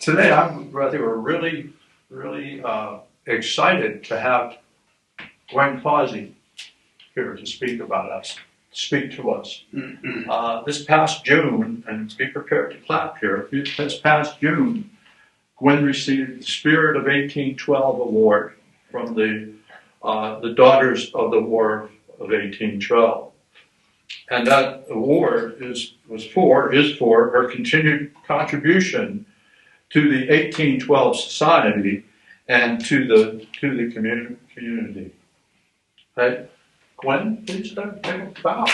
Today, we're really, really excited to have Gwen Causey here to speak to us. This past June, and be prepared to clap here, this past June, Gwen received the Spirit of 1812 Award from the Daughters of the War of 1812. And that award is for her continued contribution to the 1812 Society and to the community. Hey, Gwen, please take a bow.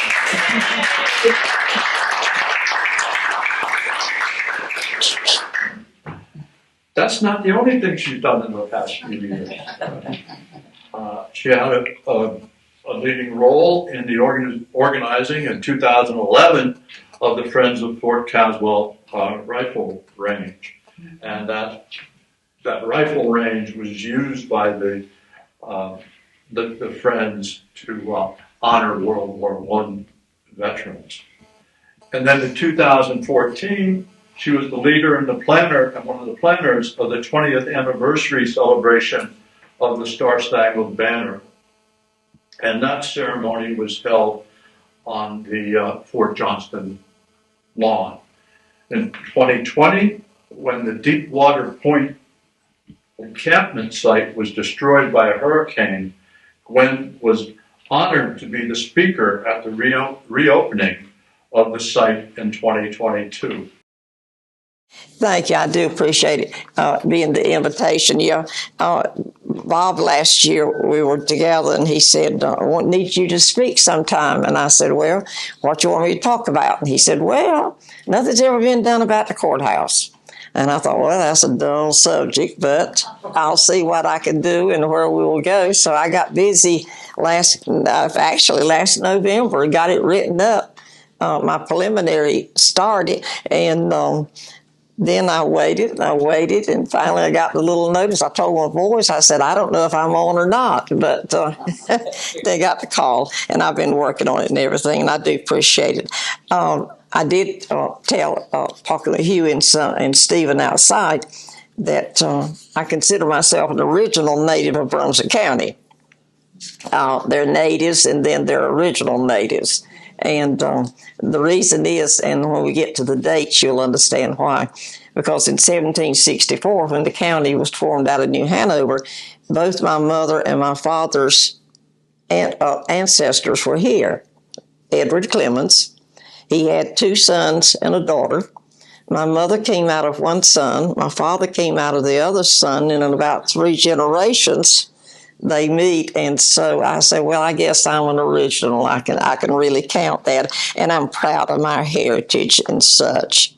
That's not the only thing she's done in the past few years. She had a leading role in the organizing in 2011 of the Friends of Fort Caswell rifle range. And that rifle range was used by the Friends to honor World War I veterans. And then in 2014, she was the leader and one of the planners of the 20th anniversary celebration of the Star-Spangled Banner. And that ceremony was held on the Fort Johnston lawn. In 2020, when the Deepwater Point encampment site was destroyed by a hurricane, Gwen was honored to be the speaker at the reopening of the site in 2022. Thank you. I do appreciate it, being the invitation. Yeah, Bob, last year we were together and he said, I need you to speak sometime. And I said, well, what do you want me to talk about? And he said, well, nothing's ever been done about the courthouse. And I thought, well, that's a dull subject, but I'll see what I can do and where we will go. So I got busy last November, got it written up. My preliminary started, and then I waited, and finally I got the little notice. I told my boys, I said, I don't know if I'm on or not, but they got the call, and I've been working on it and everything, and I do appreciate it. I did talking to Hugh and Stephen outside, that I consider myself an original native of Brunswick County. They're natives, and then they're original natives. And the reason is, and when we get to the dates, you'll understand why. Because in 1764, when the county was formed out of New Hanover, both my mother and my father's ancestors were here. Edward Clemens, he had 2 sons and a daughter. My mother came out of one son. My father came out of the other son, and in about 3 generations, they meet. And so I say, well, I guess I'm an original. I can really count that, and I'm proud of my heritage and such.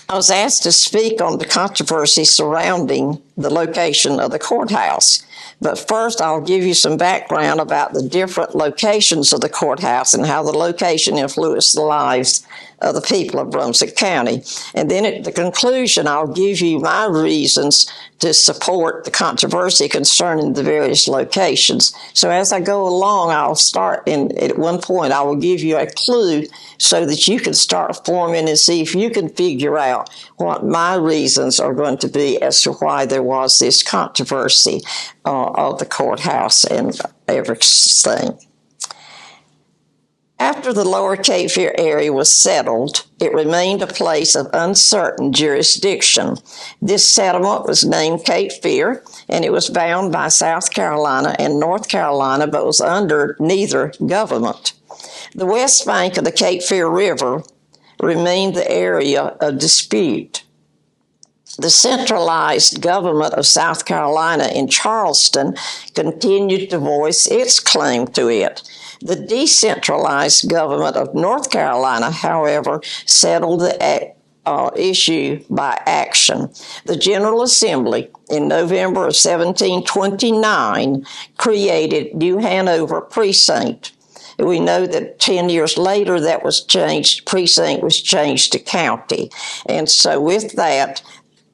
I was asked to speak on the controversy surrounding the location of the courthouse. But first, I'll give you some background about the different locations of the courthouse and how the location influenced the lives of the people of Brunswick County. And then at the conclusion, I'll give you my reasons to support the controversy concerning the various locations. So as I go along, I'll start, and at one point I will give you a clue so that you can start forming and see if you can figure out what my reasons are going to be as to why there was this controversy of the courthouse and everything. After the Lower Cape Fear area was settled, it remained a place of uncertain jurisdiction. This settlement was named Cape Fear, and it was bound by South Carolina and North Carolina, but was under neither government. The west bank of the Cape Fear River remained the area of dispute. The centralized government of South Carolina in Charleston continued to voice its claim to it. The decentralized government of North Carolina, however, settled the issue by action. The General Assembly in November of 1729 created New Hanover Precinct. We know that 10 years later that was changed, precinct was changed to county. And so with that,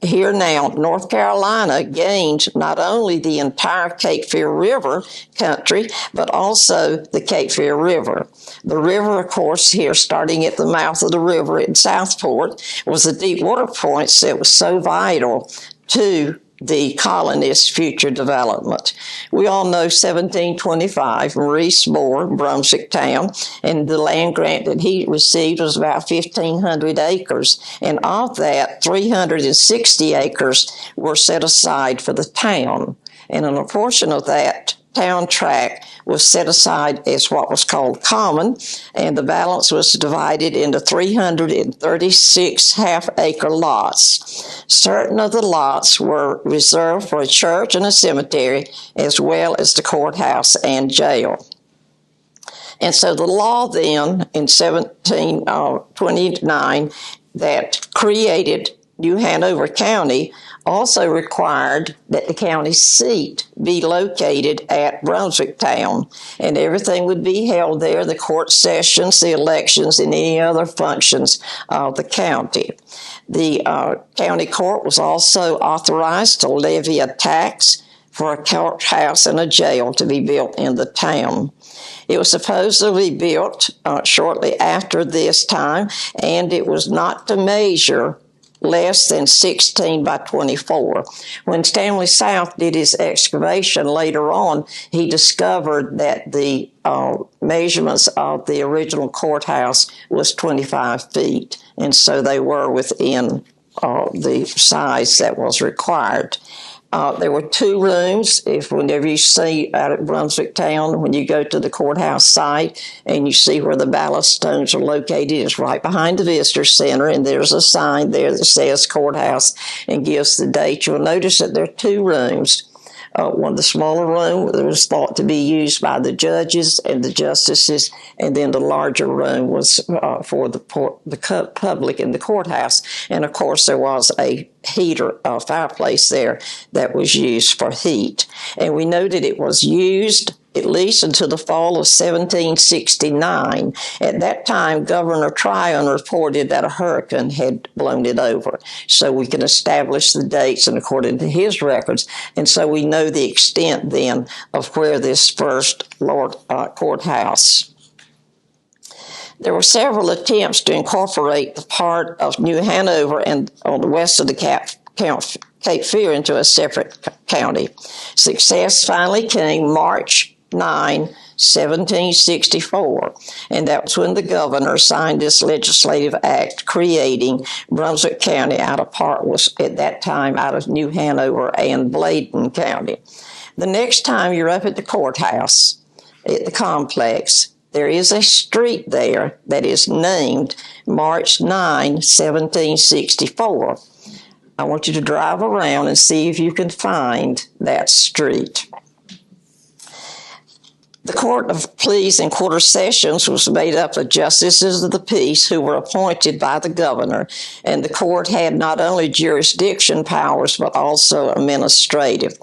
here now, North Carolina gained not only the entire Cape Fear River country, but also the Cape Fear River. The river, of course, here, starting at the mouth of the river in Southport, was a deep water point that was so vital to the colonists' future development. We all know 1725, Maurice Moore, Brunswick town, and the land grant that he received was about 1,500 acres. And of that, 360 acres were set aside for the town. And a portion of that town tract was set aside as what was called common, and the balance was divided into 336 half-acre lots. Certain of the lots were reserved for a church and a cemetery, as well as the courthouse and jail. And so the law then, in 1729, that created New Hanover County also required that the county seat be located at Brunswick town, and everything would be held there, the court sessions, the elections, and any other functions of the county. The county court was also authorized to levy a tax for a courthouse and a jail to be built in the town. It was supposedly built shortly after this time, and it was not to measure less than 16 by 24. When Stanley South did his excavation later on, he discovered that the measurements of the original courthouse was 25 feet, and so they were within the size that was required. There were 2 rooms. Whenever you see out at Brunswick town, when you go to the courthouse site and you see where the ballast stones are located, it's right behind the visitor center, and there's a sign there that says courthouse and gives the date. You'll notice that there are 2 rooms. One, the smaller room was thought to be used by the judges and the justices, and then the larger room was for the public in the courthouse. And of course, there was a heater, fireplace there that was used for heat. And we know that it was used at least until the fall of 1769. At that time, Governor Tryon reported that a hurricane had blown it over. So we can establish the dates and according to his records. And so we know the extent then of where this first courthouse. There were several attempts to incorporate the part of New Hanover and on the west of the Cape Fear into a separate county. Success finally came March 9, 1764, and that was when the governor signed this legislative act creating Brunswick County out of at that time out of New Hanover and Bladen County. The next time you're up at the courthouse, at the complex, there is a street there that is named March 9, 1764. I want you to drive around and see if you can find that street. The Court of Pleas and Quarter Sessions was made up of justices of the peace who were appointed by the governor, and the court had not only jurisdiction powers but also administrative.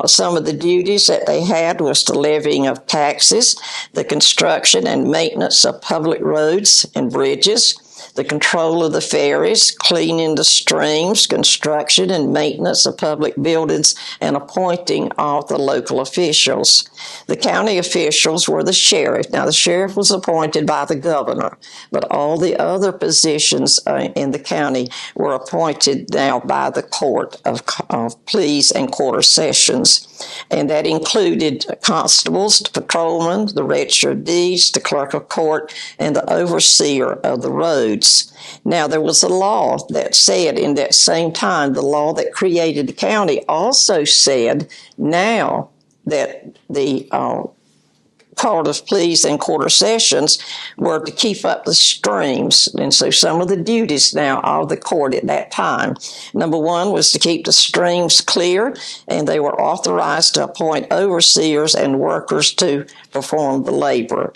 Some of the duties that they had was the levying of taxes, the construction and maintenance of public roads and bridges, the control of the ferries, cleaning the streams, construction and maintenance of public buildings, and appointing of the local officials. The county officials were the sheriff. Now, the sheriff was appointed by the governor, but all the other positions in the county were appointed now by the Court of Pleas and Quarter Sessions. And that included constables, the patrolmen, the register of deeds, the clerk of court, and the overseer of the roads. Now, there was a law that said in that same time, the law that created the county also said now that the Court of Pleas and Quarter Sessions were to keep up the streams. And so some of the duties now of the court at that time, number one was to keep the streams clear, and they were authorized to appoint overseers and workers to perform the labor.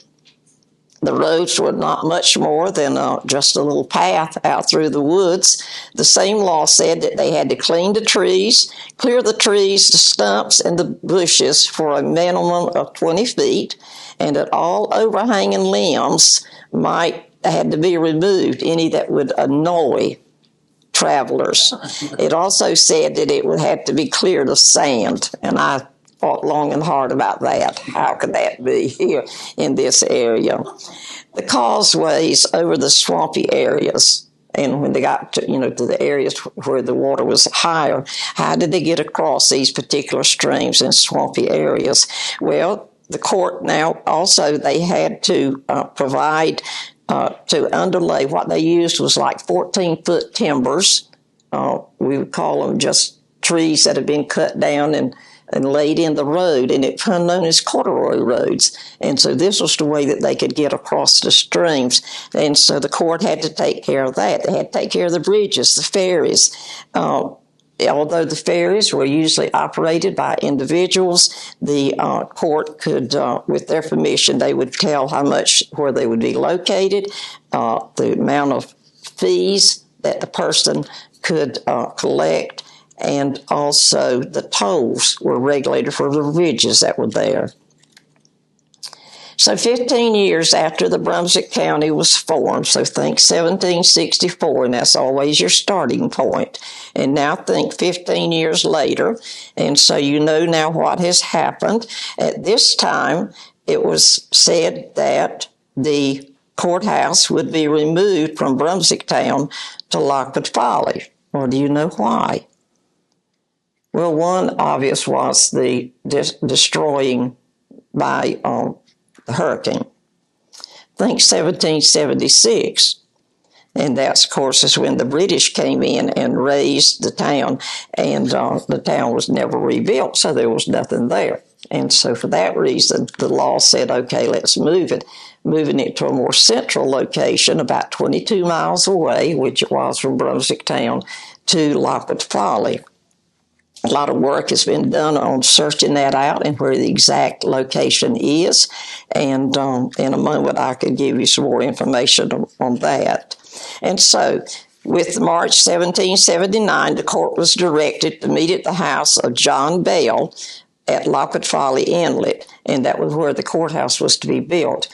The roads were not much more than just a little path out through the woods. The same law said that they had to clean the trees, clear the trees, the stumps, and the bushes for a minimum of 20 feet, and that all overhanging limbs had to be removed, any that would annoy travelers. It also said that it would have to be cleared of sand, and I thought long and hard about that. How could that be here in this area? The causeways over the swampy areas, and when they got to, to the areas where the water was higher, how did they get across these particular streams in swampy areas? Well, the court now also, they had to provide to underlay. What they used was like 14-foot timbers. We would call them just trees that had been cut down and laid in the road, and it was known as corduroy roads. And so this was the way that they could get across the streams. And so the court had to take care of that. They had to take care of the bridges, the ferries. Although the ferries were usually operated by individuals, the court could, with their permission, they would tell where they would be located, the amount of fees that the person could collect, and also the tolls were regulated for the bridges that were there. So 15 years after the Brunswick County was formed, so think 1764, and that's always your starting point. And now think 15 years later, and so you know now what has happened. At this time, it was said that the courthouse would be removed from Brunswick Town to Lockwood Folly. Well, do you know why? Well, one obvious was the destroying by the hurricane. Think 1776. And that's, of course, is when the British came in and razed the town, and the town was never rebuilt, so there was nothing there. And so for that reason, the law said, okay, let's move it, moving it to a more central location, about 22 miles away, which it was from Brunswick Town, to Lockwood Folly. A lot of work has been done on searching that out and where the exact location is. And in a moment, I could give you some more information on that. And so, with March 1779, the court was directed to meet at the house of John Bell at Lockwood Folly Inlet, and that was where the courthouse was to be built.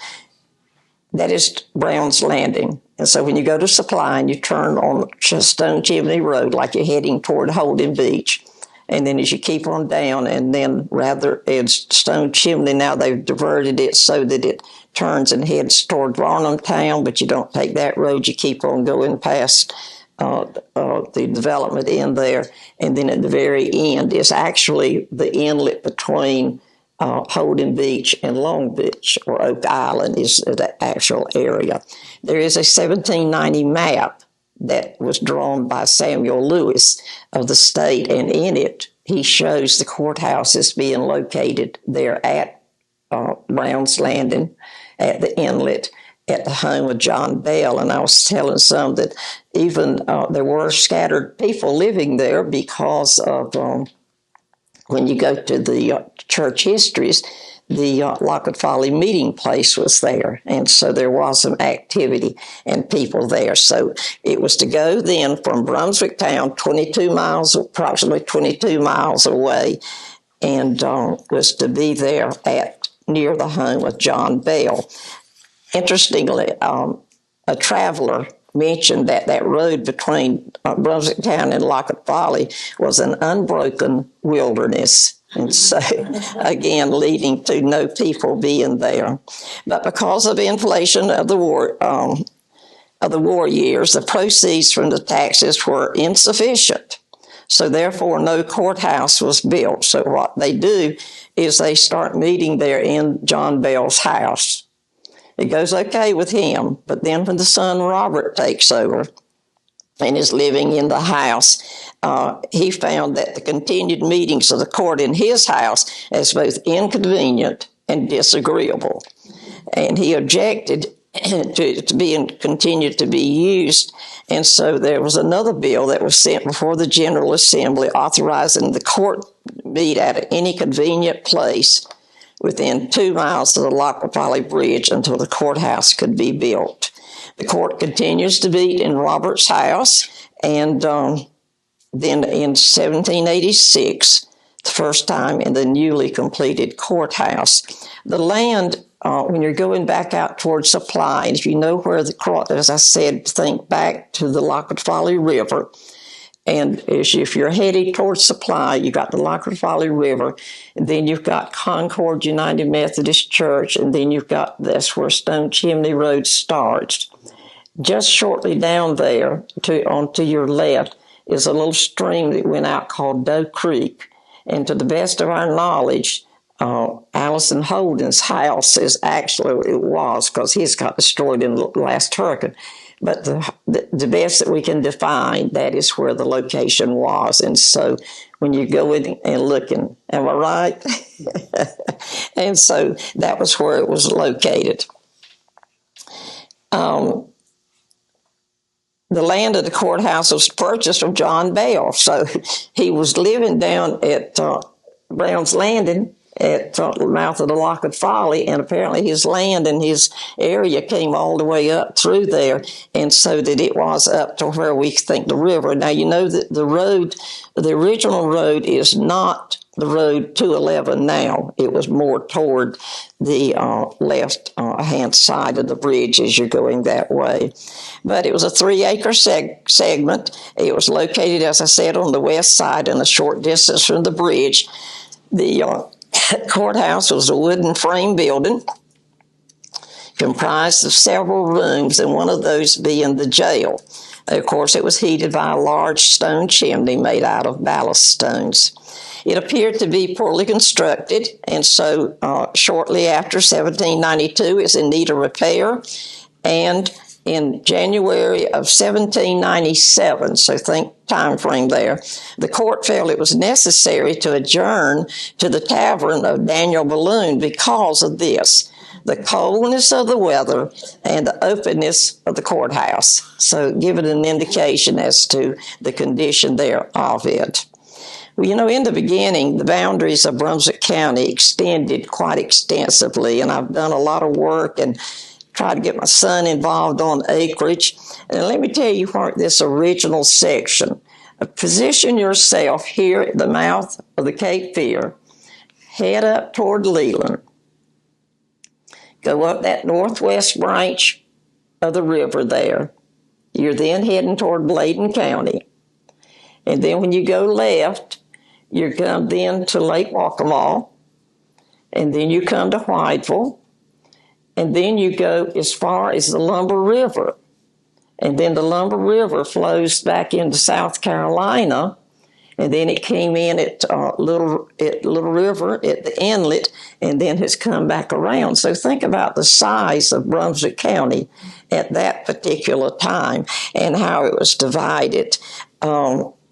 That is Brown's Landing. And so when you go to Supply and you turn on Stone Chimney Road like you're heading toward Holden Beach, and then as you keep on down, and then rather as Stone Chimney, now they've diverted it so that it turns and heads toward Varnum Town, but you don't take that road. You keep on going past the development in there. And then at the very end is actually the inlet between Holden Beach and Long Beach, or Oak Island is the actual area. There is a 1790 map that was drawn by Samuel Lewis of the state, and in it he shows the courthouse as being located there at Brown's Landing, at the inlet, at the home of John Bell. And I was telling some that even there were scattered people living there because of when you go to the church histories, the Lockwood Folly meeting place was there. And so there was some activity and people there. So it was to go then from Brunswick Town, approximately 22 miles away, and was to be there near the home of John Bell. Interestingly, a traveler mentioned that that road between Brunswick Town and Lockwood Folly was an unbroken wilderness. And so, again, leading to no people being there. But because of inflation of the war years, the proceeds from the taxes were insufficient. So therefore, no courthouse was built. So what they do is they start meeting there in John Bell's house. It goes okay with him, but then when the son Robert takes over and is living in the house, he found that the continued meetings of the court in his house as both inconvenient and disagreeable. And he objected to being continued to be used. And so there was another bill that was sent before the General Assembly authorizing the court to meet at any convenient place within 2 miles of the Lockwood Folly Bridge until the courthouse could be built. The court continues to meet in Robert's house, and then in 1786, the first time in the newly completed courthouse. The land, when you're going back out towards Supply, and if you know where as I said, think back to the Lockwood Folly River, And if you're heading towards Supply, you've got the Lockwood Folly River, and then you've got Concord United Methodist Church, and then that's where Stone Chimney Road starts. Just shortly down there, onto your left, is a little stream that went out called Doe Creek. And to the best of our knowledge, Allison Holden's house it was, because his got destroyed in the last hurricane. But the best that we can define, that is where the location was. And so when you go in and looking, am I right? And so that was where it was located. The land of the courthouse was purchased from John Bell. So he was living down at Brown's Landing at the mouth of the Lockwood Folly, and apparently his land and his area came all the way up through there, and so that it was up to where we think the river. Now, you know that the original road is not the road 211 now. It was more toward the left-hand side of the bridge as you're going that way. But it was a 3-acre segment. It was located, as I said, on the west side and a short distance from the bridge. The courthouse was a wooden frame building comprised of several rooms, and one of those being the jail. Of course, it was heated by a large stone chimney made out of ballast stones. It appeared to be poorly constructed, and so shortly after 1792, it's in need of repair. And in January of 1797, so think time frame there, the court felt it was necessary to adjourn to the tavern of Daniel Balloon because of this, the coldness of the weather and the openness of the courthouse. So give it an indication as to the condition there of it. Well, you know, in the beginning, the boundaries of Brunswick County extended quite extensively, and I've done a lot of work and tried to get my son involved on acreage. And let me tell you what this original section. Position yourself here at the mouth of the Cape Fear, head up toward Leland, go up that northwest branch of the river there. You're then heading toward Bladen County. And then when you go left, you come then to Lake Waccamaw, and then you come to Whiteville, and then you go as far as the Lumber River. And then the Lumber River flows back into South Carolina, and then it came in at Little River at the inlet, and then has come back around. So think about the size of Brunswick County at that particular time and how it was divided.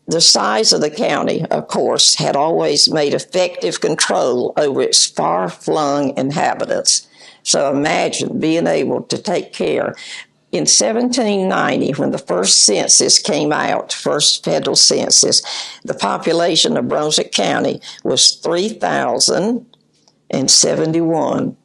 The size of the county, of course, had always made effective control over its far-flung inhabitants. So imagine being able to take care. In 1790, when the first census came out, first federal census, the population of Brunswick County was 3,071.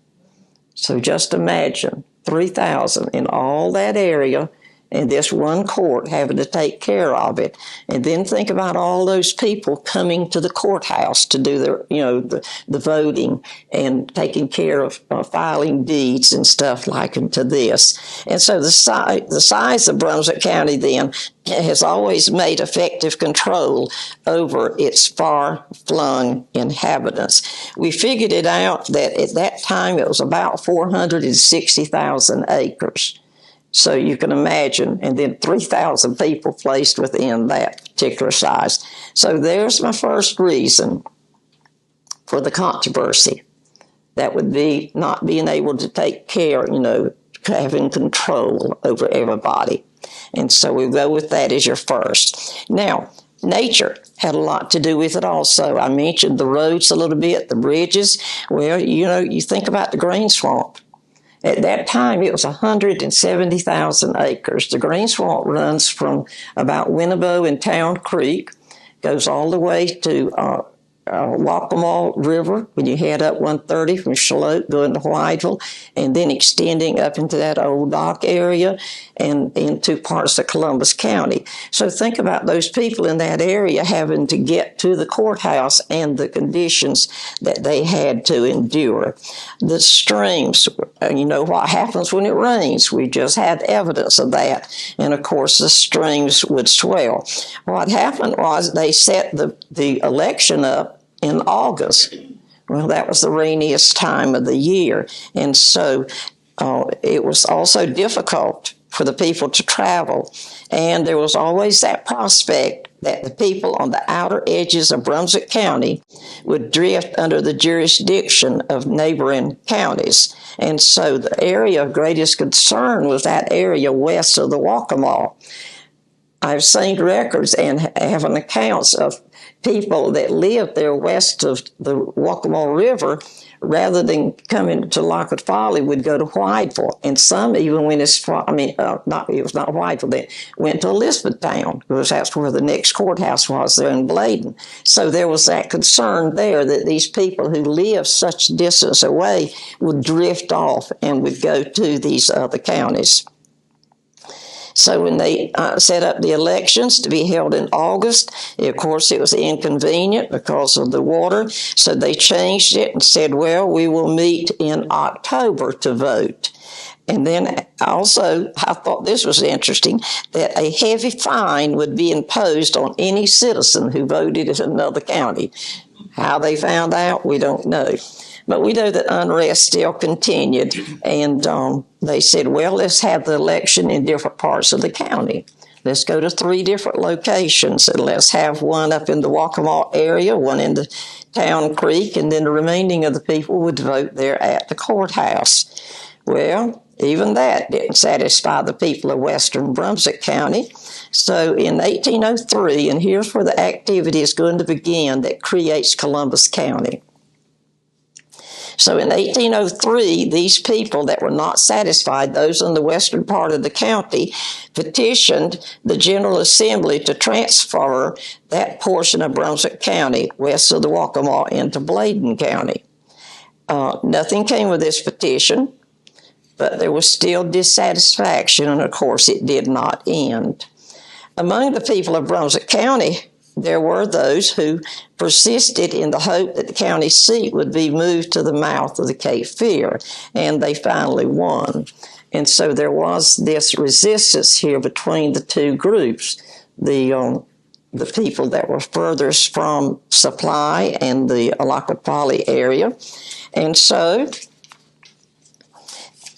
So just imagine 3,000 in all that area, and this one court having to take care of it. And then think about all those people coming to the courthouse to do their, the voting and taking care of filing deeds and stuff like to this. And so the size of Brunswick County then has always made effective control over its far-flung inhabitants. We figured it out that at that time it was about 460,000 acres. So you can imagine, and then 3,000 people placed within that particular size. So there's my first reason for the controversy. That would be not being able to take care, having control over everybody. And so we go with that as your first. Now, nature had a lot to do with it also. I mentioned the roads a little bit, the bridges. Well, you think about the grain swamp. At that time, it was 170,000 acres. The grain swamp runs from about Winnebago and Town Creek, goes all the way to Waccamaw River when you head up 130 from Charlotte going to Whiteville, and then extending up into that old dock area and into parts of Columbus County. So think about those people in that area having to get to the courthouse and the conditions that they had to endure. The streams, you know what happens when it rains. We just had evidence of that. And of course, the streams would swell. What happened was they set the election up in August. Well, that was the rainiest time of the year. And so it was also difficult for the people to travel. And there was always that prospect that the people on the outer edges of Brunswick County would drift under the jurisdiction of neighboring counties. And so the area of greatest concern was that area west of the Waccamaw. I've seen records and have an accounts of people that lived there west of the Waccamaw River, rather than coming to Lockwood Folly, would go to Whiteville. And some even went as far, it was not Whiteville, they went to Elizabethtown, because that's where the next courthouse was there in Bladen. So there was that concern there that these people who lived such distance away would drift off and would go to these other counties. So when they set up the elections to be held in August, of course, it was inconvenient because of the water. So they changed it and said, well, we will meet in October to vote. And then also, I thought this was interesting, that a heavy fine would be imposed on any citizen who voted in another county. How they found out, we don't know. But we know that unrest still continued, and they said, well, let's have the election in different parts of the county. Let's go to 3 different locations, and let's have one up in the Waccamaw area, one in the Town Creek, and then the remaining of the people would vote there at the courthouse. Well, even that didn't satisfy the people of western Brunswick County. So in 1803, and here's where the activity is going to begin that creates Columbus County. So in 1803, these people that were not satisfied, those in the western part of the county, petitioned the General Assembly to transfer that portion of Brunswick County, west of the Waccamaw, into Bladen County. Nothing came of this petition, but there was still dissatisfaction, and of course it did not end. Among the people of Brunswick County, there were those who persisted in the hope that the county seat would be moved to the mouth of the Cape Fear, and they finally won. And so there was this resistance here between the two groups, the people that were furthest from Supply and the Lockwood Folly area. And so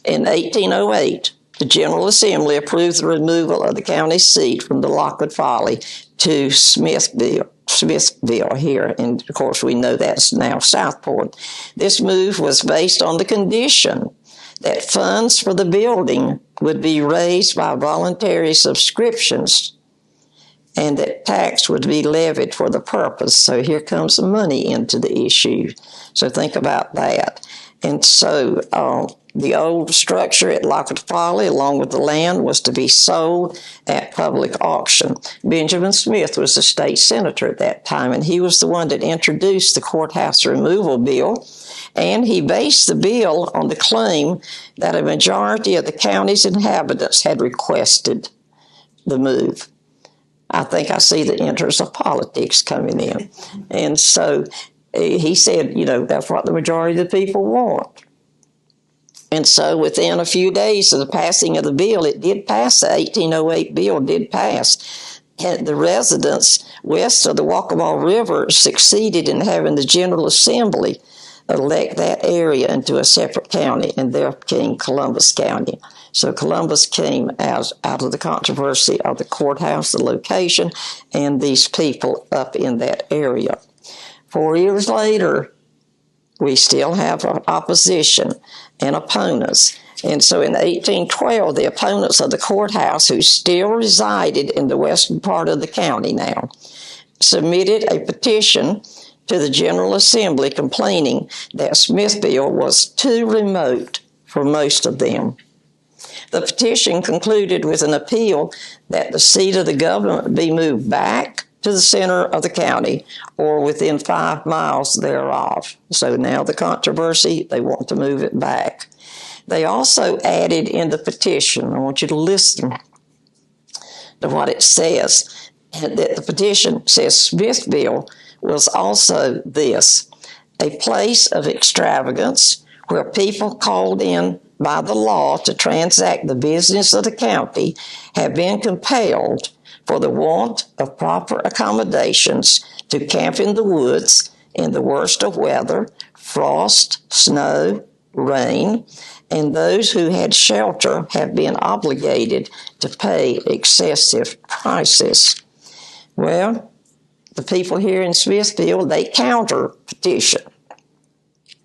in 1808, the General Assembly approved the removal of the county seat from the Lockwood Folly to Smithville here, and of course we know that's now Southport. This move was based on the condition that funds for the building would be raised by voluntary subscriptions and that tax would be levied for the purpose. So here comes the money into the issue. So think about that. And so the old structure at Lockwood Folly, along with the land, was to be sold at public auction. Benjamin Smith was the state senator at that time, and he was the one that introduced the courthouse removal bill. And he based the bill on the claim that a majority of the county's inhabitants had requested the move. I think I see the interest of politics coming in. And so he said, that's what the majority of the people want. And so within a few days of the passing of the bill, it did pass. The 1808 bill did pass. And the residents west of the Waccamaw River succeeded in having the General Assembly elect that area into a separate county, and there came Columbus County. So Columbus came out of the controversy of the courthouse, the location, and these people up in that area. 4 years later, we still have opposition and opponents. And so in 1812, the opponents of the courthouse, who still resided in the western part of the county now, submitted a petition to the General Assembly complaining that Smithville was too remote for most of them. The petition concluded with an appeal that the seat of the government be moved back to the center of the county or within 5 miles thereof. So now the controversy, they want to move it back. They also added in the petition, I want you to listen to what it says, that the petition says Smithville was also this, a place of extravagance where people called in by the law to transact the business of the county have been compelled for the want of proper accommodations to camp in the woods in the worst of weather, frost, snow, rain, and those who had shelter have been obligated to pay excessive prices. Well, the people here in Smithfield, they counter petition.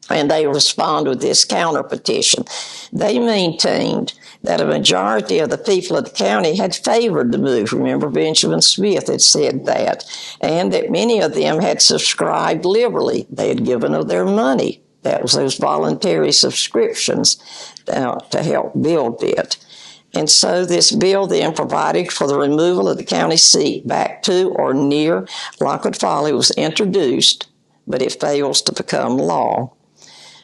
And they respond with this counter petition. They maintained that a majority of the people of the county had favored the move. Remember, Benjamin Smith had said that. And that many of them had subscribed liberally. They had given of their money. That was those voluntary subscriptions to help build it. And so this bill then provided for the removal of the county seat back to or near Lockwood Folly was introduced, but it fails to become law.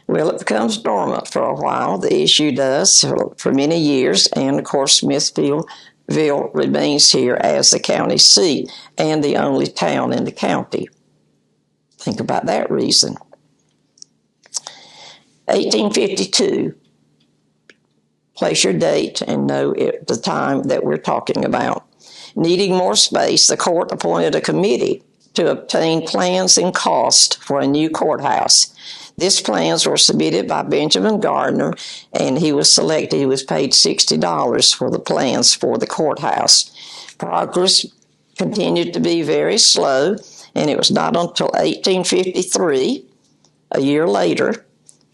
Well, it becomes dormant for a while. The issue does for many years, and of course Smithville remains here as the county seat and the only town in the county. Think about that reason. 1852. Place your date and know the time that we're talking about. Needing more space, the court appointed a committee to obtain plans and cost for a new courthouse. These plans were submitted by Benjamin Gardner, and he was selected. He was paid $60 for the plans for the courthouse. Progress continued to be very slow, and it was not until 1853, a year later,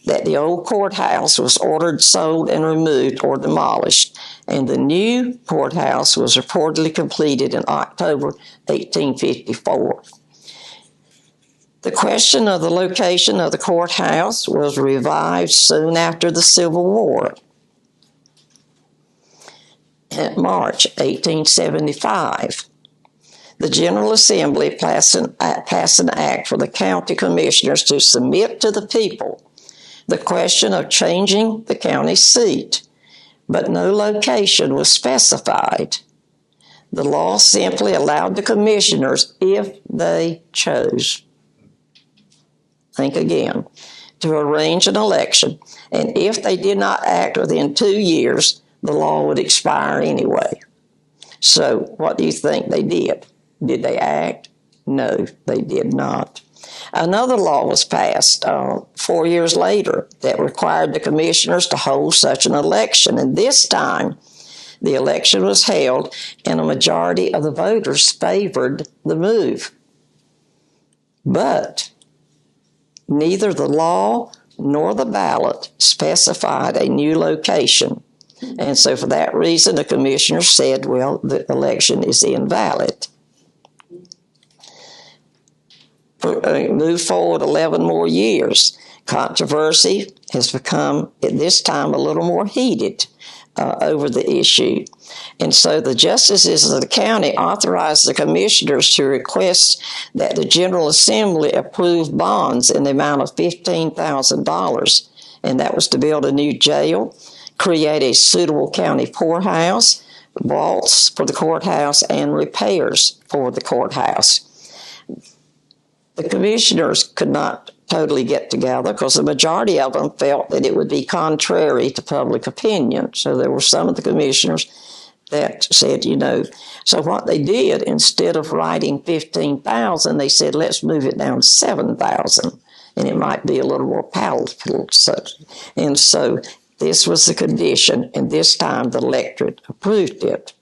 that the old courthouse was ordered, sold, and removed or demolished, and the new courthouse was reportedly completed in October 1854. The question of the location of the courthouse was revived soon after the Civil War. In March 1875, the General Assembly passed an act for the county commissioners to submit to the people the question of changing the county seat, but no location was specified. The law simply allowed the commissioners, if they chose, think again, to arrange an election, and if they did not act within 2 years, the law would expire anyway. So what do you think they did? Did they act? No, they did not. Another law was passed 4 years later that required the commissioners to hold such an election, and this time the election was held and a majority of the voters favored the move. But neither the law nor the ballot specified a new location, and so for that reason the commissioners said, well, the election is invalid. Move forward 11 more years. Controversy has become, at this time, a little more heated over the issue. And so the justices of the county authorized the commissioners to request that the General Assembly approve bonds in the amount of $15,000. And that was to build a new jail, create a suitable county poorhouse, vaults for the courthouse, and repairs for the courthouse. The commissioners could not totally get together because the majority of them felt that it would be contrary to public opinion. So there were some of the commissioners that said, so what they did, instead of writing 15,000, they said, let's move it down to 7,000, and it might be a little more palatable. And so this was the condition, and this time the electorate approved it.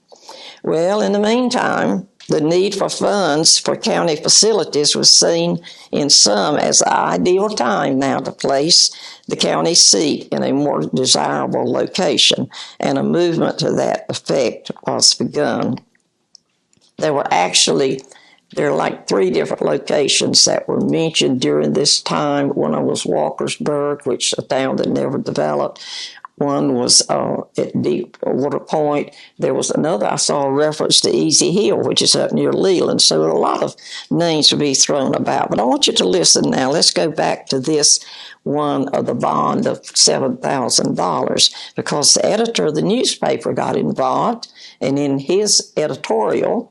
Well, in the meantime, the need for funds for county facilities was seen in some as the ideal time now to place the county seat in a more desirable location, and a movement to that effect was begun. There are like 3 different locations that were mentioned during this time. One of them was Walkersburg, which is a town that never developed. one was at Deepwater Point. There was another I saw a reference to Easy Hill, which is up near Leland. So a lot of names will be thrown about. But I want you to listen now. Let's go back to this one of the bond of $7,000 because the editor of the newspaper got involved. And in his editorial,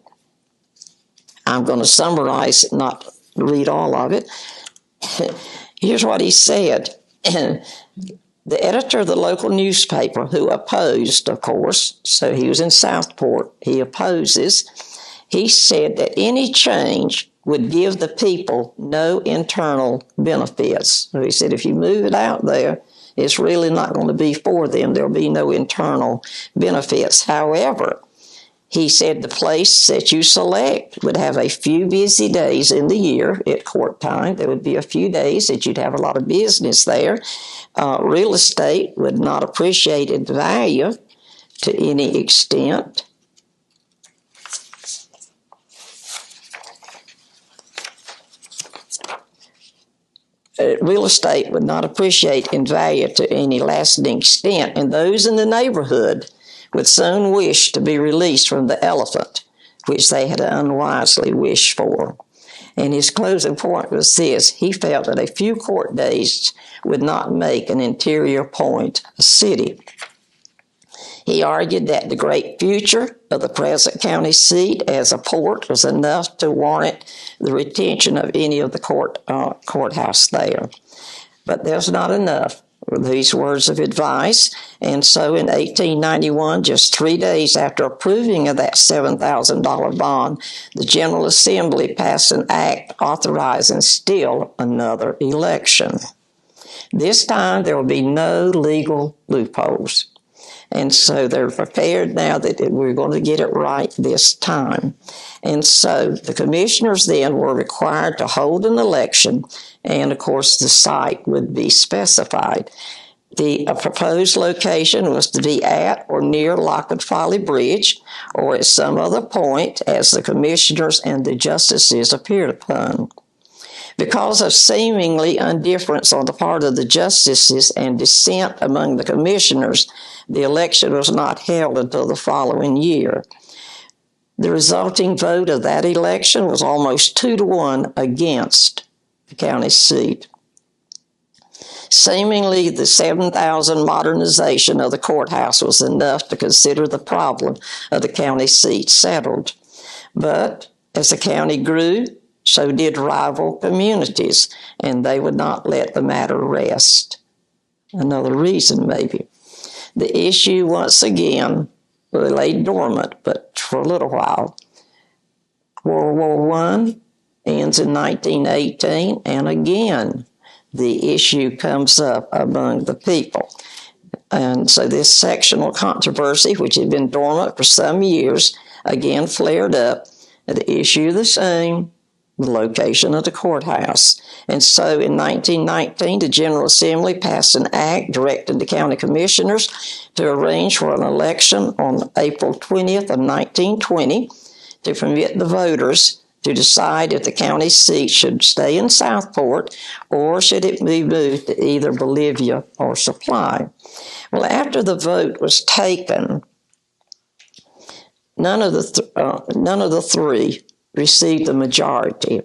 I'm going to summarize it, not read all of it. Here's what he said. The editor of the local newspaper, who opposed, of course, so he was in Southport, he opposes, he said that any change would give the people no internal benefits. So he said if you move it out there, it's really not going to be for them. There'll be no internal benefits. However, he said the place that you select would have a few busy days in the year at court time. There would be a few days that you'd have a lot of business there. Real estate would not appreciate its value to any extent. Real estate would not appreciate in value to any lasting extent, and those in the neighborhood would soon wish to be released from the elephant, which they had unwisely wished for. And his closing point was this: he felt that a few court days would not make an interior point a city. He argued that the great future of the present county seat as a port was enough to warrant the retention of any of the courthouse there. But there's not enough with these words of advice. And so in 1891, just 3 days after approving of that $7,000 bond, the General Assembly passed an act authorizing still another election. This time there will be no legal loopholes. And so they're prepared now that we're going to get it right this time. And so the commissioners then were required to hold an election, and of course the site would be specified. The proposed location was to be at or near Lockwood Folly Bridge or at some other point as the commissioners and the justices appeared upon. Because of seemingly indifference on the part of the justices and dissent among the commissioners, the election was not held until the following year. The resulting vote of that election was almost 2-1 against the county seat. Seemingly, the 7,000 modernization of the courthouse was enough to consider the problem of the county seat settled. But as the county grew, so did rival communities, and they would not let the matter rest. Another reason, maybe. The issue, once again, lay dormant, but for a little while. World War I ends in 1918, and again, the issue comes up among the people. And so this sectional controversy, which had been dormant for some years, again flared up. The issue the same, the location of the courthouse. And so in 1919, the General Assembly passed an act directing the county commissioners to arrange for an election on April 20th of 1920 to permit the voters to decide if the county seat should stay in Southport or should it be moved to either Bolivia or Supply. Well, after the vote was taken, none of the three received the majority.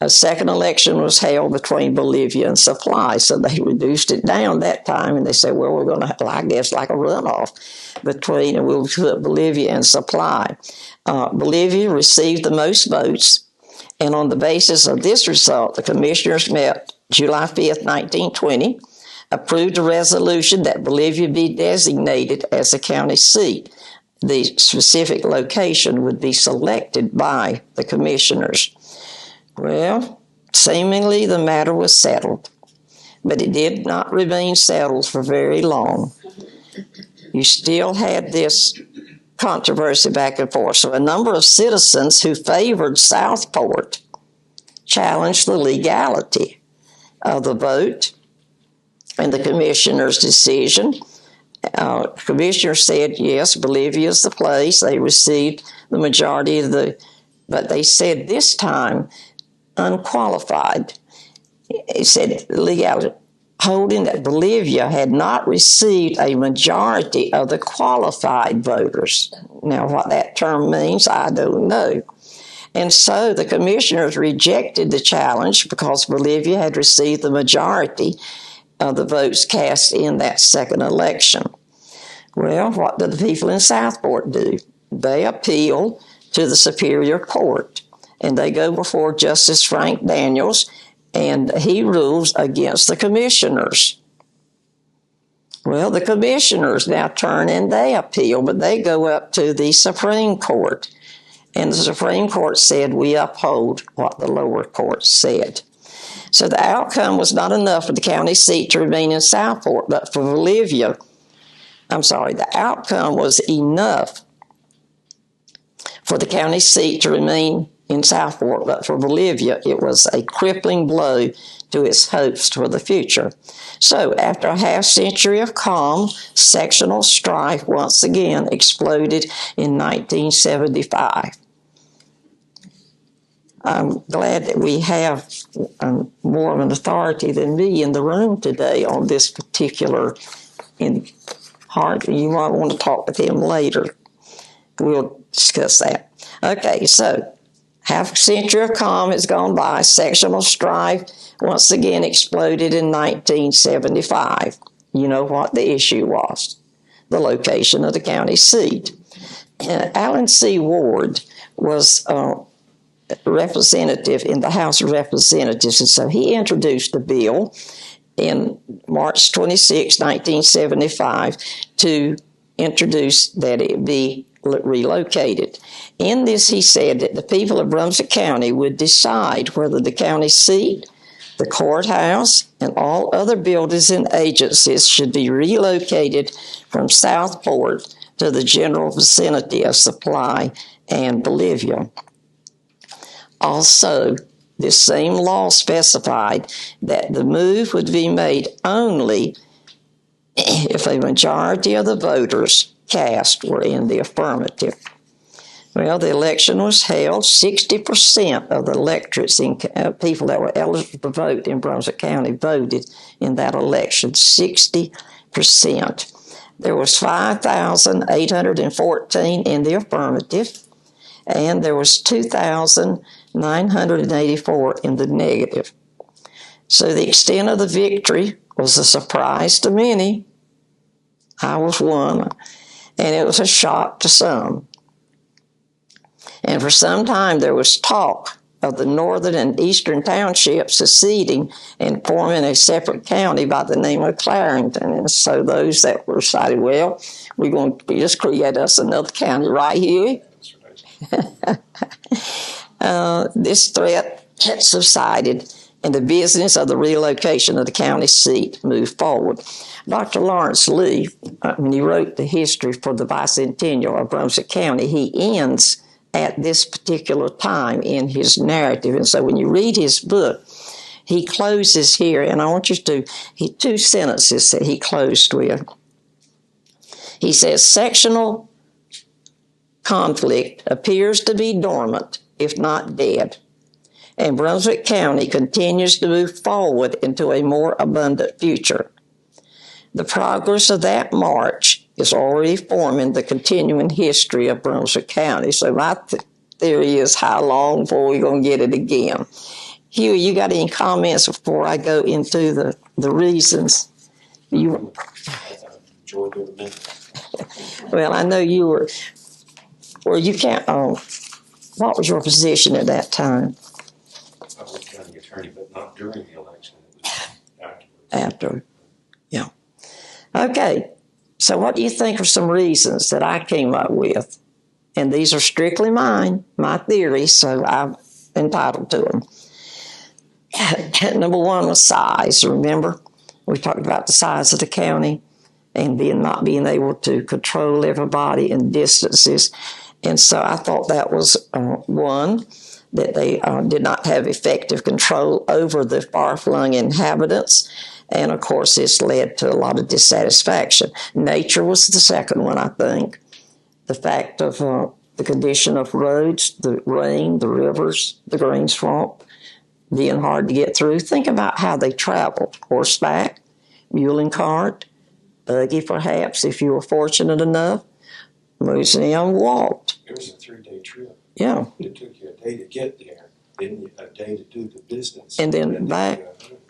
A second election was held between Bolivia and Supply, so they reduced it down that time, and they said, well, we're going to have, I guess, like a runoff between, and we'll put Bolivia and Supply. Bolivia received the most votes, and on the basis of this result, the commissioners met July 5th, 1920, approved a resolution that Bolivia be designated as a county seat. The specific location would be selected by the commissioners. Well, seemingly the matter was settled, but it did not remain settled for very long. You still had this controversy back and forth. So a number of citizens who favored Southport challenged the legality of the vote and the commissioner's decision. Commissioner said, yes, Bolivia is the place. They received the majority of but they said this time, unqualified. He said, legality, holding that Bolivia had not received a majority of the qualified voters. Now, what that term means, I don't know. And so the commissioners rejected the challenge because Bolivia had received the majority of the votes cast in that second election. Well, what did the people in Southport do? They appeal to the Superior Court, and they go before Justice Frank Daniels, and he rules against the commissioners. Well, the commissioners now turn and they appeal, but they go up to the Supreme Court. And the Supreme Court said, we uphold what the lower court said. So the outcome was not enough for the county seat to remain in Southport, but for Bolivia, the outcome was enough for the county seat to remain in Southport, but for Bolivia, it was a crippling blow to its hopes for the future. So, after a half century of calm, sectional strife once again exploded in 1975. I'm glad that we have more of an authority than me in the room today on this particular part. You might want to talk with him later. We'll discuss that. Okay, so half a century of calm has gone by. Sectional strife once again exploded in 1975. You know what the issue was: the location of the county seat. Alan C. Ward was representative in the House of Representatives, and so he introduced a bill in March 26, 1975, to introduce that it be relocated. In this, he said that the people of Brunswick County would decide whether the county seat, the courthouse, and all other buildings and agencies should be relocated from Southport to the general vicinity of Supply and Bolivia. Also, this same law specified that the move would be made only if a majority of the voters cast were in the affirmative. Well, the election was held. 60% of the electorates, people that were eligible to vote in Brunswick County, voted in that election. 60%. There was 5,814 in the affirmative, and there was 2,984 in the negative. So the extent of the victory was a surprise to many. I was one, and it was a shock to some. And for some time there was talk of the northern and eastern townships seceding and forming a separate county by the name of Clarington. And so those that were decided, well, we're going to just create us another county right here. This threat had subsided, and the business of the relocation of the county seat moved forward. Dr. Lawrence Lee, when he wrote the history for the bicentennial of Brunswick County, he ends at this particular time in his narrative. And so when you read his book, he closes here, and I want you to, two sentences that he closed with. He says, sectional conflict appears to be dormant, if not dead, and Brunswick County continues to move forward into a more abundant future. The progress of that march is already forming the continuing history of Brunswick County. So my theory is, how long before we're going to get it again? Hugh, you got any comments before I go into the reasons? Well, I know you were, or you can't, what was your position at that time? I was county attorney, but not during the election. It was afterwards. After, yeah. Okay, so what do you think are some reasons that I came up with? And these are strictly mine, my theories, so I'm entitled to them. Number one was size. Remember, we talked about the size of the county and not being able to control everybody and distances. And so I thought that was one, that they did not have effective control over the far-flung inhabitants. And, of course, this led to a lot of dissatisfaction. Nature was the second one, I think. The fact of the condition of roads, the rain, the rivers, the green swamp, being hard to get through. Think about how they traveled. Horseback, mule and cart, buggy perhaps, if you were fortunate enough. Museum walked. It was a 3-day trip. Yeah. It took you a day to get there, then a day to do the business. And then back.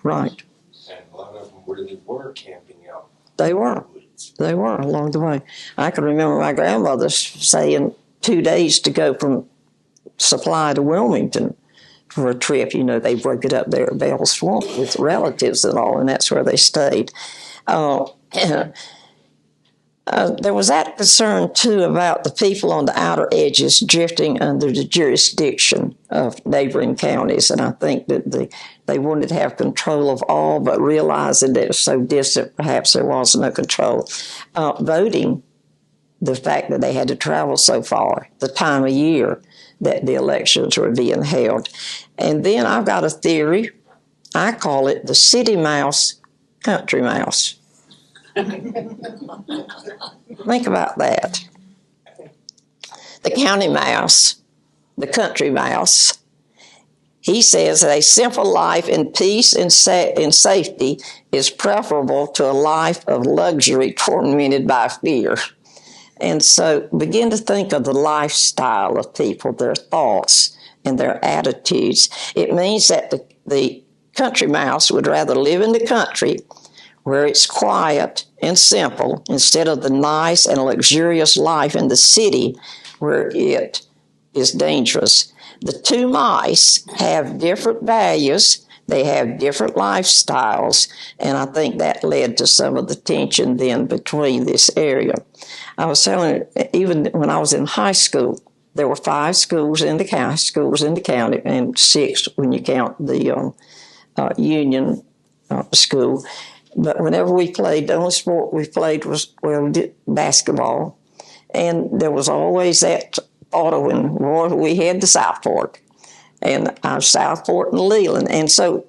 Right. And a lot of them really were camping out. They were. They were along the way. I can remember my grandmother saying 2 days to go from Supply to Wilmington for a trip. You know, they broke it up there at Bell Swamp with relatives and all, and that's where they stayed. There was that concern, too, about the people on the outer edges drifting under the jurisdiction of neighboring counties, and I think that they wanted to have control of all, but realizing that it was so distant, perhaps there was no control. Voting, the fact that they had to travel so far, the time of year that the elections were being held. And then I've got a theory. I call it the city mouse, country mouse. Think about that. The county mouse, the country mouse, he says that a simple life in peace and safety is preferable to a life of luxury tormented by fear. And so begin to think of the lifestyle of people, their thoughts and their attitudes. It means that the country mouse would rather live in the country where it's quiet and simple instead of the nice and luxurious life in the city where it is dangerous. The two mice have different values. They have different lifestyles, and I think that led to some of the tension then between this area. I was telling you, even when I was in high school, there were 5 schools in the county, and 6 when you count the Union school. But whenever we played, the only sport we played was basketball, and there was always that thought of when we had the Southport, and Southport and Leland, and so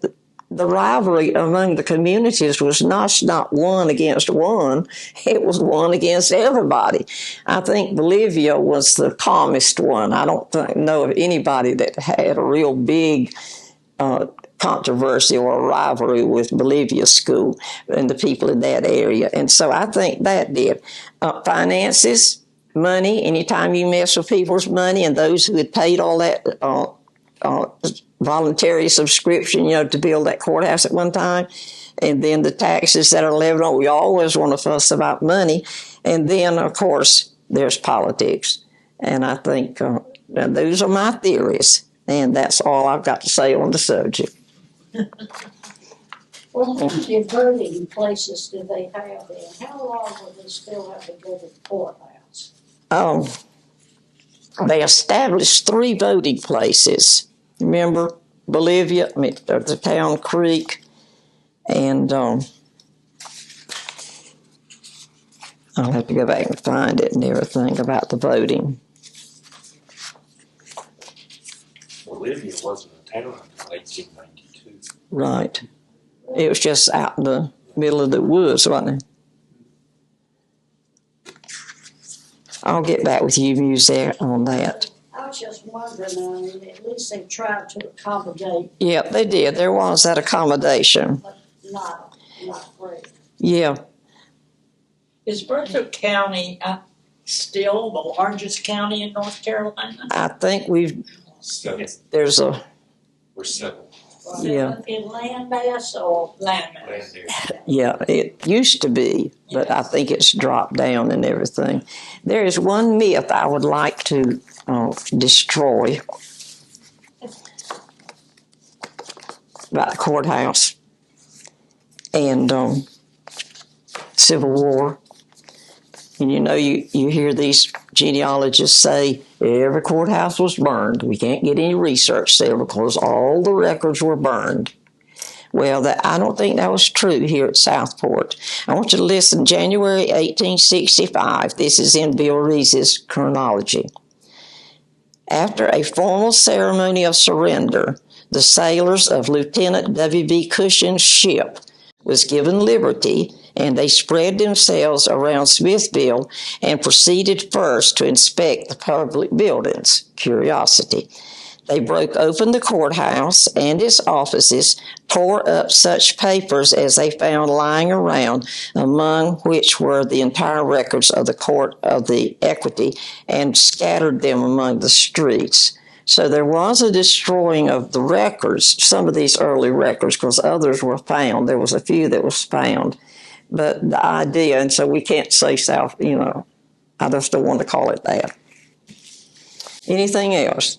the rivalry among the communities was not one against one; it was one against everybody. I think Bolivia was the calmest one. I don't know of anybody that had a real big controversy or a rivalry with Bolivia school and the people in that area. And so I think that did. Finances, money, anytime you mess with people's money, and those who had paid all that voluntary subscription, to build that courthouse at one time, and then the taxes that are levied on, we always want to fuss about money. And then, of course, there's politics. And I think those are my theories, and that's all I've got to say on the subject. Well, how many voting places do they have there? How long will they still have to go to the courthouse? They established 3 voting places. Remember, Bolivia, the town Creek, and I'll have to go back and find it and everything about the voting. Bolivia wasn't a town until 1892. Right. It was just out in the middle of the woods, wasn't it? I'll get back with you, Muse, on that. I was just wondering, at least they tried to accommodate. Yeah, they did. There was that accommodation. But not great. Yeah. Is Brunswick County still the largest county in North Carolina? I think Seven. there's a, We're 7. yeah. In land mass or Land Land mass. there. Yeah, it used to be, but I think it's dropped down and everything. There is one myth I would like to destroy about the courthouse and Civil War. And you hear these genealogists say every courthouse was burned. We can't get any research there because all the records were burned. Well, I don't think that was true here at Southport. I want you to listen. January 1865. This is in Bill Reese's chronology. After a formal ceremony of surrender, the sailors of Lieutenant W.B. Cushing's ship was given liberty, and they spread themselves around Smithville and proceeded first to inspect the public buildings. Curiosity. They broke open the courthouse and its offices, tore up such papers as they found lying around, among which were the entire records of the Court of the Equity, and scattered them among the streets. So there was a destroying of the records, some of these early records, because others were found. There was a few that was found. But the idea, and so we can't say South, I just don't want to call it that. Anything else?